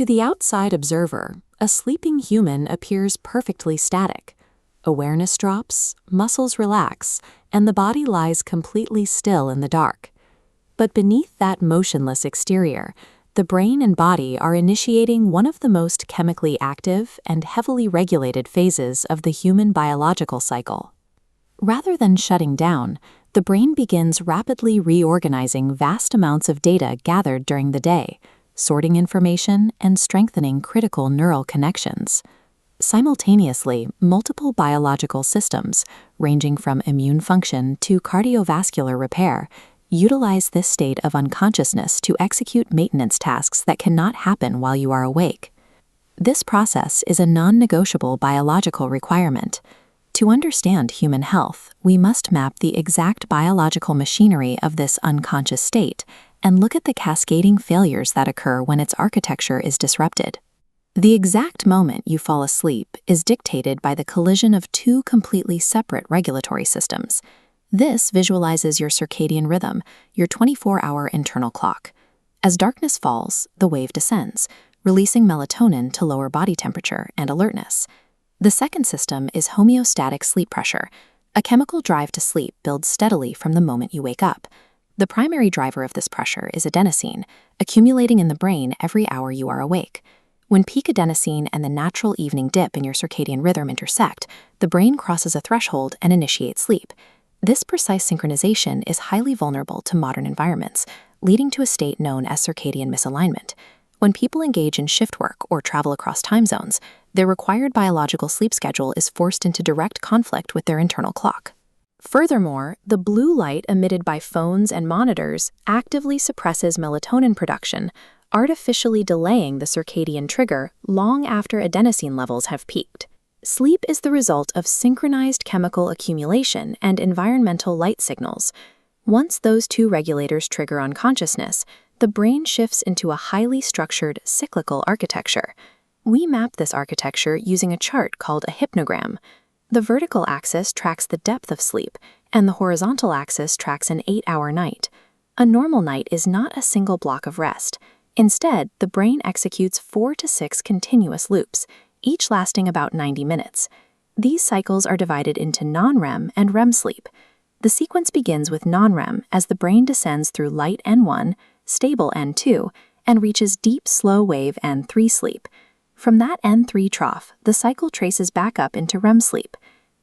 To the outside observer, a sleeping human appears perfectly static. Awareness drops, muscles relax, and the body lies completely still in the dark. But beneath that motionless exterior, the brain and body are initiating one of the most chemically active and heavily regulated phases of the human biological cycle. Rather than shutting down, the brain begins rapidly reorganizing vast amounts of data gathered during the day, sorting information and strengthening critical neural connections. Simultaneously, multiple biological systems, ranging from immune function to cardiovascular repair, utilize this state of unconsciousness to execute maintenance tasks that cannot happen while you are awake. This process is a non-negotiable biological requirement. To understand human health, we must map the exact biological machinery of this unconscious state and look at the cascading failures that occur when its architecture is disrupted. The exact moment you fall asleep is dictated by the collision of two completely separate regulatory systems. This visualizes your circadian rhythm, your 24-hour internal clock. As darkness falls, the wave descends, releasing melatonin to lower body temperature and alertness. The second system is homeostatic sleep pressure. A chemical drive to sleep builds steadily from the moment you wake up. The primary driver of this pressure is adenosine, accumulating in the brain every hour you are awake. When peak adenosine and the natural evening dip in your circadian rhythm intersect, the brain crosses a threshold and initiates sleep. This precise synchronization is highly vulnerable to modern environments, leading to a state known as circadian misalignment. When people engage in shift work or travel across time zones, their required biological sleep schedule is forced into direct conflict with their internal clock. Furthermore, the blue light emitted by phones and monitors actively suppresses melatonin production, artificially delaying the circadian trigger long after adenosine levels have peaked. Sleep is the result of synchronized chemical accumulation and environmental light signals. Once those two regulators trigger unconsciousness, the brain shifts into a highly structured, cyclical architecture. We map this architecture using a chart called a hypnogram. The vertical axis tracks the depth of sleep, and the horizontal axis tracks an 8-hour night. A normal night is not a single block of rest. Instead, the brain executes 4 to 6 continuous loops, each lasting about 90 minutes. These cycles are divided into non-REM and REM sleep. The sequence begins with non-REM as the brain descends through light N1, stable N2, and reaches deep slow-wave N3 sleep. From that N3 trough, the cycle traces back up into REM sleep.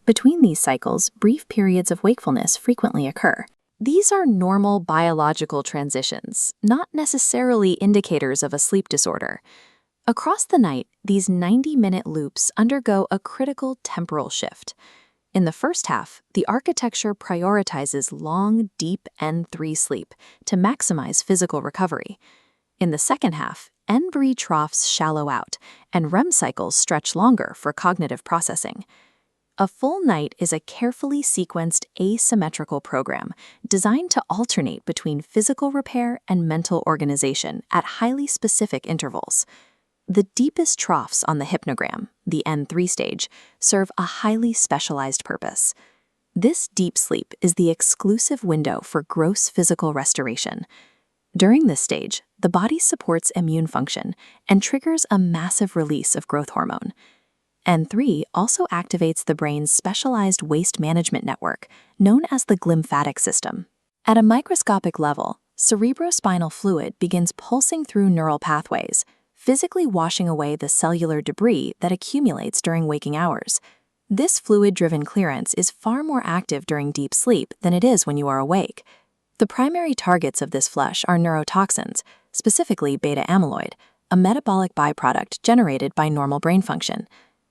Between these cycles, brief periods of wakefulness frequently occur. These are normal biological transitions, not necessarily indicators of a sleep disorder. Across the night, these 90-minute loops undergo a critical temporal shift. In the first half, the architecture prioritizes long, deep N3 sleep to maximize physical recovery. In the second half, N3 troughs shallow out, and REM cycles stretch longer for cognitive processing. A full night is a carefully sequenced asymmetrical program designed to alternate between physical repair and mental organization at highly specific intervals. The deepest troughs on the hypnogram, the N3 stage, serve a highly specialized purpose. This deep sleep is the exclusive window for gross physical restoration. During this stage, the body supports immune function and triggers a massive release of growth hormone. N3 also activates the brain's specialized waste management network, known as the glymphatic system. At a microscopic level, cerebrospinal fluid begins pulsing through neural pathways, physically washing away the cellular debris that accumulates during waking hours. This fluid-driven clearance is far more active during deep sleep than it is when you are awake. The primary targets of this flush are neurotoxins, specifically beta-amyloid, a metabolic byproduct generated by normal brain function.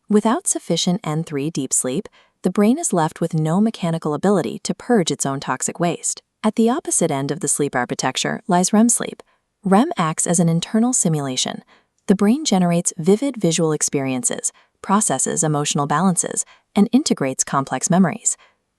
Without sufficient N3 deep sleep, the brain is left with no mechanical ability to purge its own toxic waste. At the opposite end of the sleep architecture lies REM sleep. REM acts as an internal simulation. The brain generates vivid visual experiences, processes emotional balances, and integrates complex memories.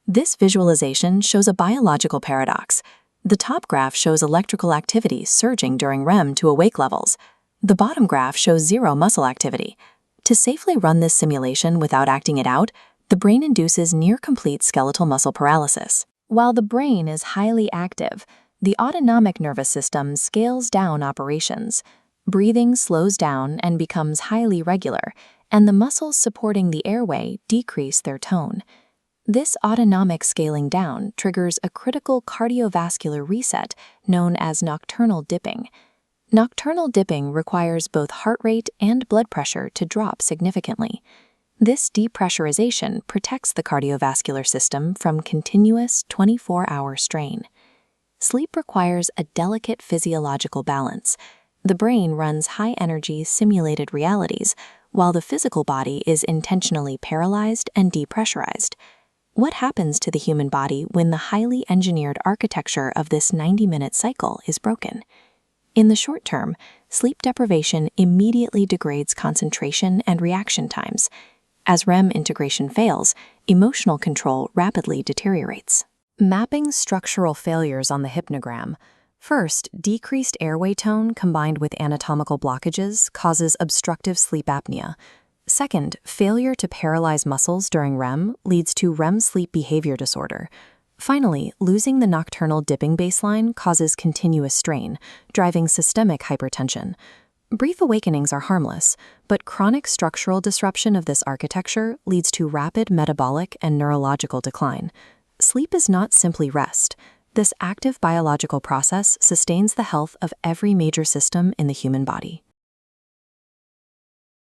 This visualization shows a biological paradox. The top graph shows electrical activity surging during REM to awake levels. The bottom graph shows zero muscle activity. To safely run this simulation without acting it out, the brain induces near-complete skeletal muscle paralysis. While the brain is highly active, the autonomic nervous system scales down operations. Breathing slows down and becomes highly regular, and the muscles supporting the airway decrease their tone. This autonomic scaling down triggers a critical cardiovascular reset known as nocturnal dipping. Nocturnal dipping requires both heart rate and blood pressure to drop significantly. This depressurization protects the cardiovascular system from continuous 24-hour strain. Sleep requires a delicate physiological balance. The brain runs high-energy simulated realities, while the physical body is intentionally paralyzed and depressurized. What happens to the human body when the highly engineered architecture of this 90-minute cycle is broken? In the short term, sleep deprivation immediately degrades concentration and reaction times. As REM integration fails, emotional control rapidly deteriorates. Mapping structural failures on the hypnogram. First, decreased airway tone combined with anatomical blockages causes obstructive sleep apnea. Second, failure to paralyze muscles during REM leads to REM sleep behavior disorder. Finally, losing the nocturnal dipping baseline causes continuous strain, driving systemic hypertension. Brief awakenings are harmless, but chronic structural disruption of this architecture leads to rapid metabolic and neurological decline. Sleep is not simply rest. This active biological process sustains the health of every major system in the human body.